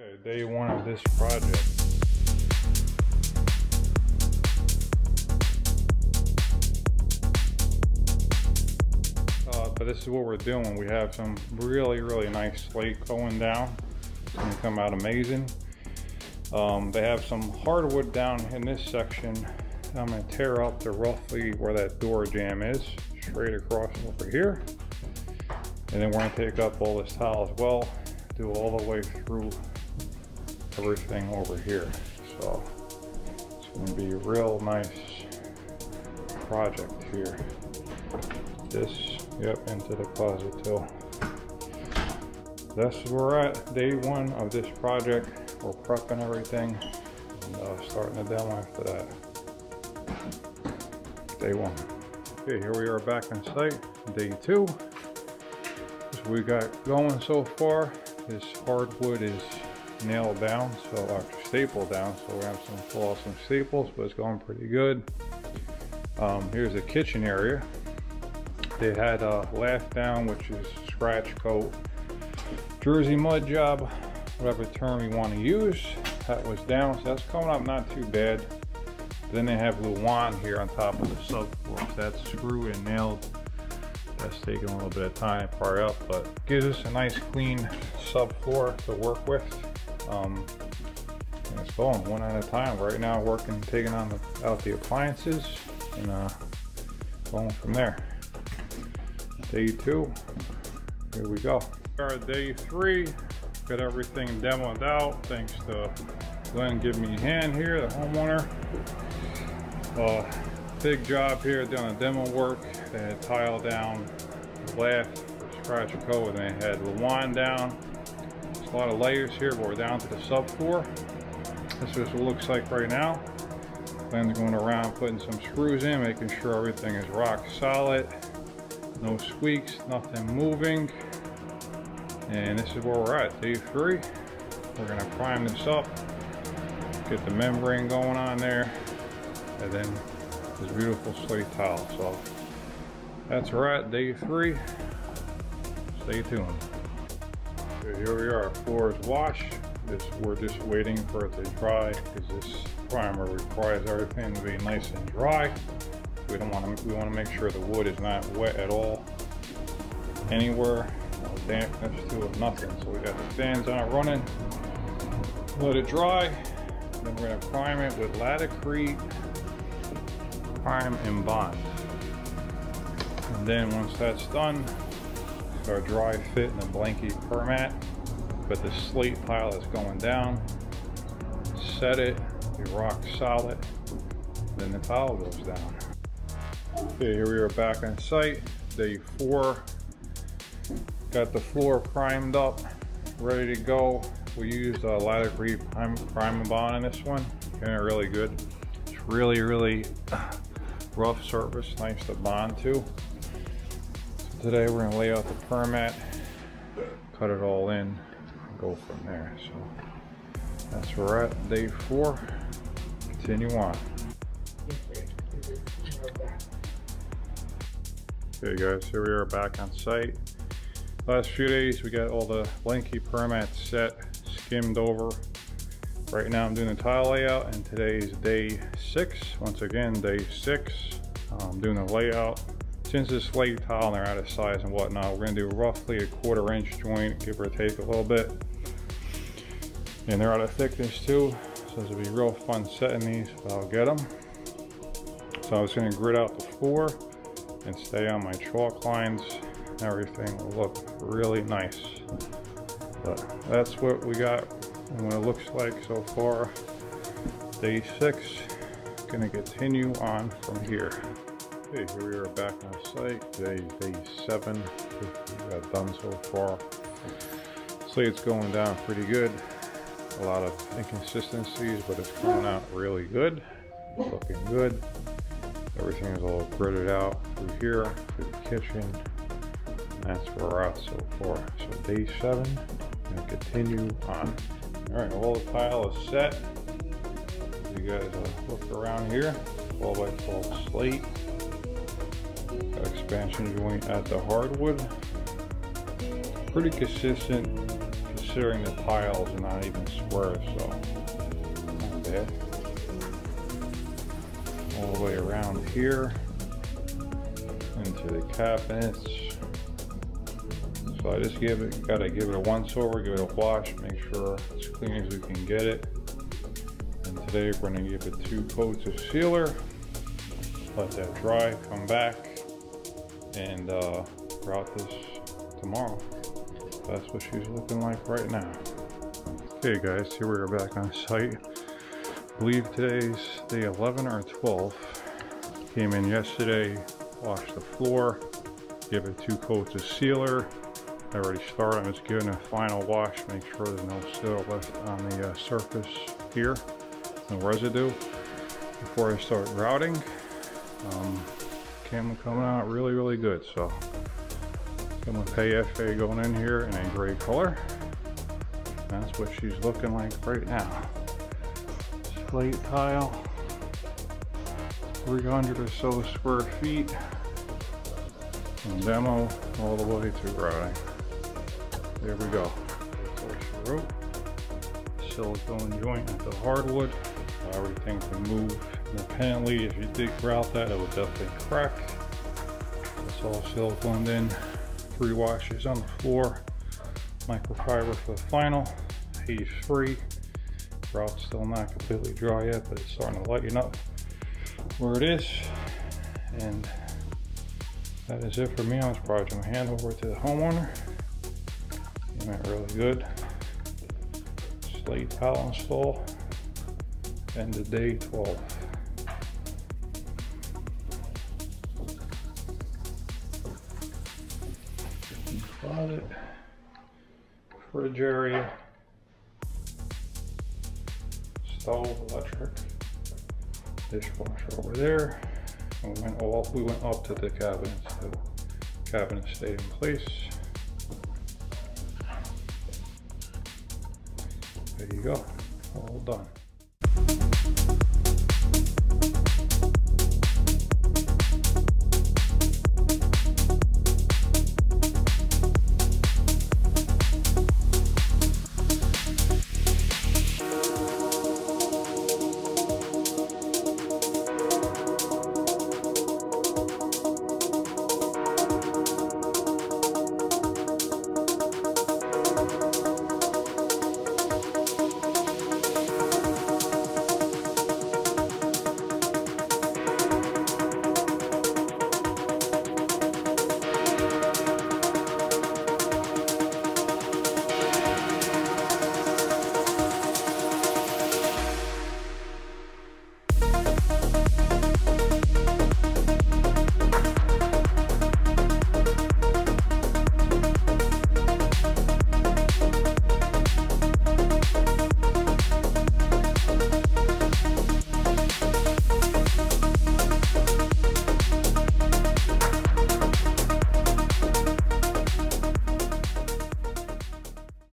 Okay, day one of this project. But this is what we're doing. We have some really nice slate going down. It's gonna come out amazing. They have some hardwood down in this section. I'm gonna tear up to roughly where that door jamb is, straight across over here. And then we're gonna take up all this tile as well, do all the way through everything over here. So it's gonna be a real nice project here. This, yep, into the closet too. That's where we're at, day one of this project. We're prepping everything and starting the demo after that. Day one. Okay, here we are back on site, day two. So we got going so far. This hardwood is nailed down, so actually stapled down. So we have some pull out some staples, but it's going pretty good. Here's the kitchen area. They had a lath down, which is scratch coat, Jersey mud job, whatever term you want to use. That was down, so that's coming up not too bad. Then they have Luan here on top of the subfloor. So that's screwed and nailed. That's taking a little bit of time to fire up, but gives us a nice clean subfloor to work with. And it's going one at a time. Right now, working, taking on out the appliances, and going from there. Day two, here we go. Day three, got everything demoed out. Thanks to Glenn giving me a hand here, the homeowner. Big job here, doing the demo work. They had tile down, lath for scratch coat, and they had Luan down. There's a lot of layers here, but we're down to the subfloor. This is what it looks like right now. Glenn's going around putting some screws in, making sure everything is rock solid. No squeaks, nothing moving. And this is where we're at, day three. We're gonna prime this up, get the membrane going on there, and then this beautiful slate tile. So that's where we're at, day three. Stay tuned. Okay, here we are, floor is washed. We're just waiting for it to dry because this primer requires everything to be nice and dry. We want to make sure the wood is not wet at all anywhere. No dampness to it, nothing. So we got the fans on running. Let it dry. Then we're going to prime it with Latacrete, prime and bond. And then once that's done, our dry fit in the blanky permat. But the slate tile is going down. Set it, be rock solid. Then the tile goes down. Okay, here we are back on site, day four. Got the floor primed up, ready to go. We used a Latacrete prime and bond on this one. Getting it really good. It's really rough surface, nice to bond to. So today we're gonna lay out the permat, cut it all in, and go from there. So that's where we're at, day four. Continue on. Okay guys, here we are back on site. Last few days we got all the blanky permats set, skimmed over. Right now I'm doing the tile layout, and today is day 6. Once again, day 6. I'm doing the layout. Since it's slate tile and they're out of size and whatnot, we're gonna do roughly a 1/4 inch joint, give or take a little bit. And they're out of thickness too, so this will be real fun setting these, but I'll get them. So I was gonna grid out the floor and stay on my chalk lines. Everything will look really nice. But that's what we got and what it looks like so far. Day 6, gonna continue on from here. Okay, here we are back on site. Today is day 7. We got done so far. Slate's going down pretty good. A lot of inconsistencies, but it's coming out really good. It's looking good. Everything is all gridded out through here, through the kitchen. And that's where we're at so far. So day 7, I'm gonna continue on. All right, all the tile is set. You guys look around here. 12x12 slate. Got expansion joint at the hardwood. Pretty consistent considering the tiles are not even square, so not bad. All the way around here into the cabinets. So I just gotta give it a once over, give it a wash, make sure it's clean as we can get it. And today we're gonna give it 2 coats of sealer, let that dry, come back, and route this tomorrow. That's what she's looking like right now. Okay guys, here we are back on site. I believe today's day 11 or 12. Came in yesterday, washed the floor, give it 2 coats of sealer. I already started. I'm just giving a final wash, make sure there's no sealer left on the surface here, no residue, before I start routing. Camera coming out really good. So I'm with PFA going in here in a gray color. That's what she's looking like right now. Slate tile, 300 or so square feet, from demo all the way to routing. There we go. That's what she wrote. Silicone joint at the hardwood. Everything can move independently. If you did grout that, it would definitely crack. It's all siliconed in. 3 washes on the floor. Microfiber for the final. He's free. Grout's still not completely dry yet, but it's starting to lighten up where it is. And that is it for me on this project. I'm gonna hand over to the homeowner. Came out really good. Slate tile install. End of day 12. Closet, fridge area, stove, electric, dishwasher over there. And we went up to the cabinets. The cabinets stayed in place. There you go, all done.